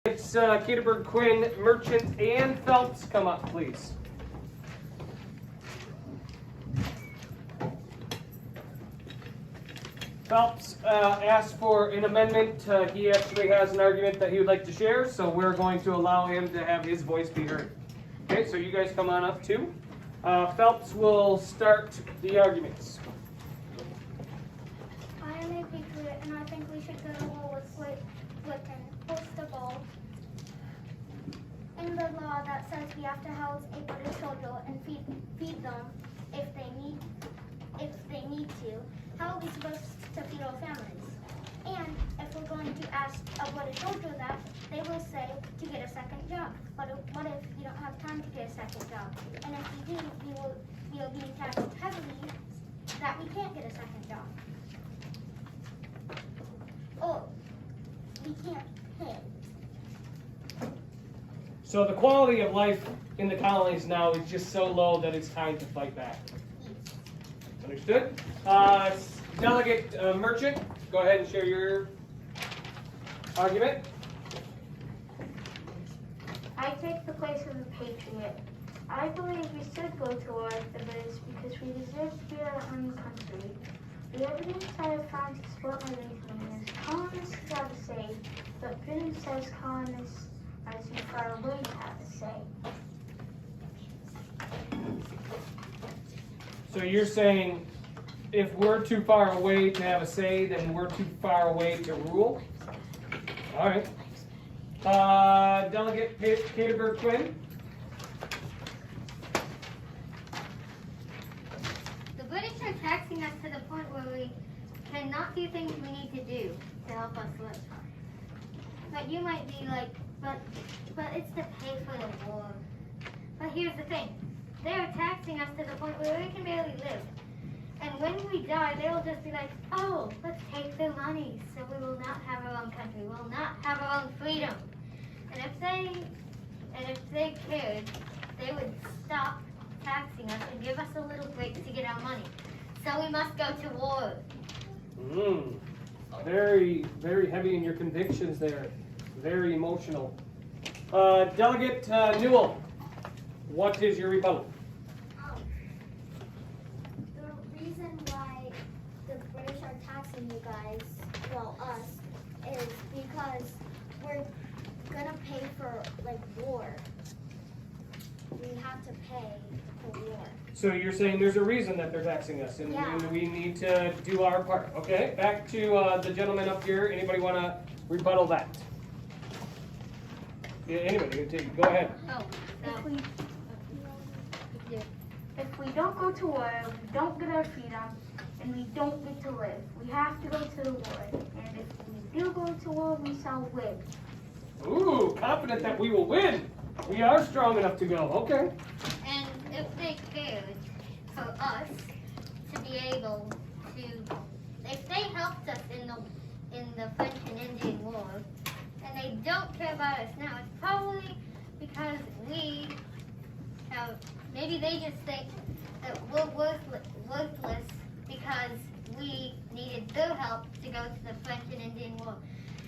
It's Kederberg, Quinn, Merchant, and Phelps. Come up, please. Phelps asked for an amendment. He actually has an argument that he would like to share, so we're going to allow him to have his voice be heard. Okay, so you guys come on up too. Phelps will start the arguments. I am a patriot, and I think we should go to war with Britain. First of all, in the law that says we have to house a British soldier and feed them if they need to, how are we supposed to feed our families? And if we're going to ask a British soldier that, they will say to get a second job. But what if you don't have time to get a second job? And if you do, we are being taxed heavily that we can't get a second job. Or we can't pay. So the quality of life in the colonies now is just so low that it's time to fight back. Understood? Delegate Merchant, go ahead and share your argument. I take the place of the patriot. I believe we should go to war with the British because we deserve to be our own country. The evidence I have found to support my reasoning is colonists have a say, but Britain says colonists are too far away to have a say. So you're saying if we're too far away to have a say, then we're too far away to rule? All right. Delegate Kederberg Quinn. The British are taxing us to the point where we cannot do things we need to do to help us live. But you might be like, but it's to pay for the war. But here's the thing. They're taxing us to the point where we can barely live. And when we die, they will just be like, oh, let's take their money so we will not have our own country. We will not have our own freedom. And if they cared, they would stop taxing us and give us a little break to get our money. So we must go to war. Very, very heavy in your convictions there. Very emotional. Delegate Newell, what is your rebuttal? The reason why the British are taxing you guys, well us, is because we're gonna pay for war. We have to pay for war. So you're saying there's a reason that they're taxing us, and Yeah. we need to do our part. Okay, back to the gentleman up here. Anybody want to rebuttal that? Yeah, anybody, go ahead. Oh, If we don't go to war, we don't get our freedom, and we don't get to live. We have to go to the war. And if we do go to war, we shall win. Ooh, confident that we will win. We are strong enough to go. Okay. and if they cared for us to be able to, if they helped us in the French and Indian War, and they don't care about us now, it's probably because we have, maybe they just think that we're worthless because we needed their help to go to the French and Indian War.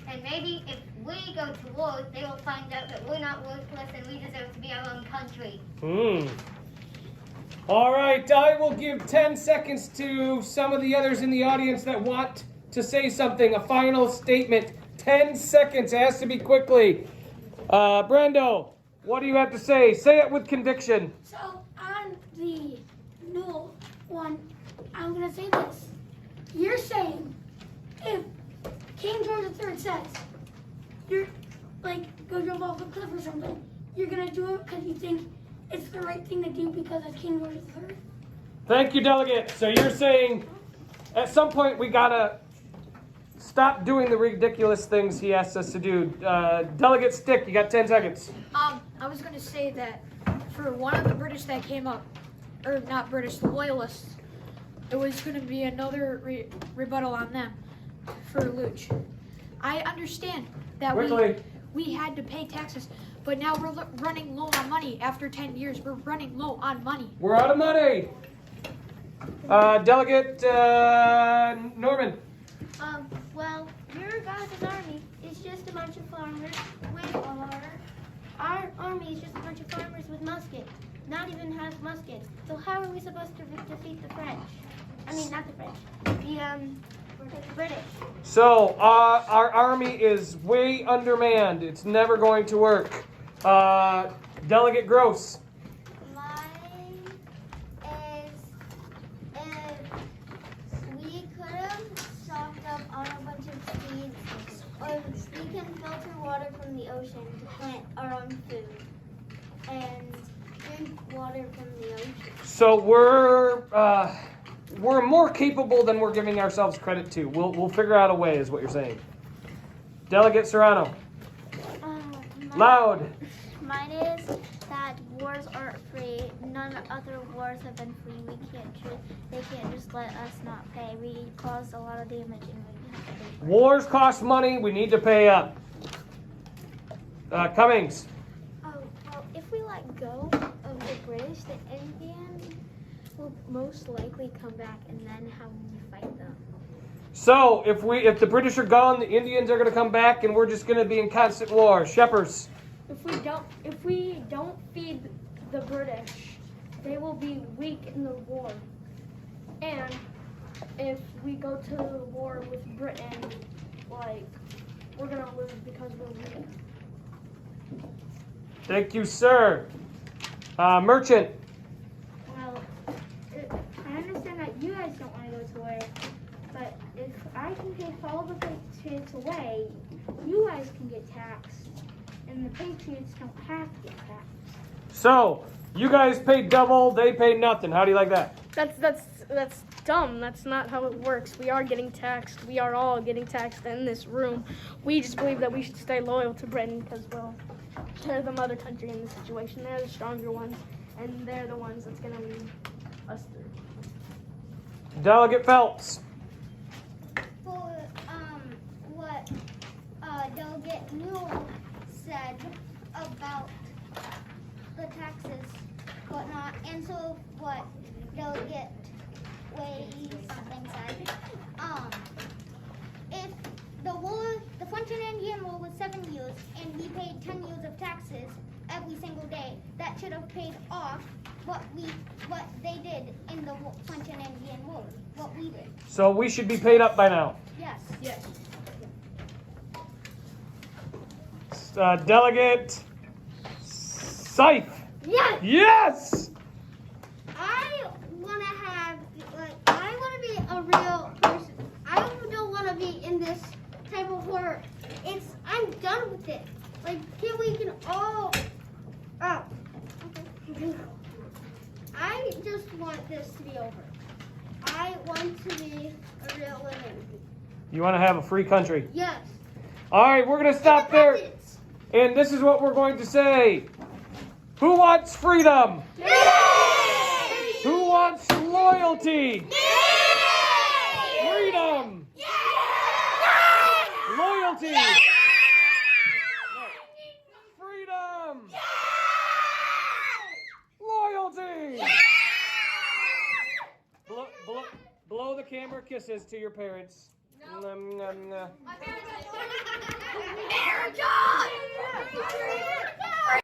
And maybe if we go to war, they will find out that we're not worthless and we deserve to be our own country. All right, I will give 10 seconds to some of the others in the audience that want to say something, a final statement. 10 seconds, it has to be quickly. Brendo, what do you have to say? Say it with conviction. So on the new one, I'm going to say this. You're saying if King George III says you're go jump off a cliff or something, you're going to do it because you think it's the right thing to do because it's King George III? Thank you, Delegate. So you're saying at some point we got to stop doing the ridiculous things he asks us to do. Delegate Stick, you got 10 seconds. I was going to say that for one of the British that came up, or not British, the Loyalists, it was going to be another rebuttal on them for Luch. I understand that we had to pay taxes, but now we're running low on money. After 10 years, we're running low on money. We're out of money. Delegate Norman. Well, your guys' army is just a bunch of farmers our army is just a bunch of farmers with muskets. Not even have muskets. So how are we supposed to defeat the French? I mean, not the French. The British. So, our army is way undermanned. It's never going to work. Delegate Gross. Mine is if we could have stocked up on a bunch of seeds, or we can filter water from the ocean to plant our own food and drink water from the ocean. So we're more capable than we're giving ourselves credit to. We'll figure out a way, is what you're saying. Delegate Serrano. Loud. Mine is that wars aren't free. None other wars have been free. They can't just let us not pay. We caused a lot of damage and we have to pay. Wars cost money. We need to pay up. Cummings. Oh, well, if we let go of the British, the Indians will most likely come back, and then how will we fight them? So if the British are gone, the Indians are going to come back, and we're just going to be in constant war. Shepherds. If we don't feed the British, they will be weak in the war. And if we go to war with Britain, like, we're gonna lose because we're weak. Thank you, sir. Merchant. Well, I understand that you guys don't want to go to war, but if I can take all the Patriots away, you guys can get taxed, and the Patriots don't have to get taxed. So you guys pay double, they pay nothing. How do you like that? That's dumb. That's not how it works. We are getting taxed. We are all getting taxed in this room. We just believe that we should stay loyal to Britain because, well, they're the mother country in this situation. They're the stronger ones, and they're the ones that's going to lead us through. Delegate Phelps. For what Delegate Newell said about the taxes, whatnot, and so what Delegate something said, if the French and Indian War was 7 years, and we paid 10 years of taxes every single day, that should have paid off what they did in the French and Indian War, what we did. So we should be paid up by now. Yes. Yes. Delegate Scythe. Yes. Yes. I want to be a real person. I don't want to be in this type of work. I'm done with it. Like, we can all. Oh. Okay. I just want this to be over. I want to be a real woman. You want to have a free country? Yes. All right, we're going to stop there. Independence. And this is what we're going to say. Who wants freedom? Yay! Who wants loyalty? Yay! Freedom. Yay! Loyalty. Yay! Freedom. Yay! Loyalty. Yay! Blow the camera kisses to your parents. No. Nom, nom, nom. My parents America!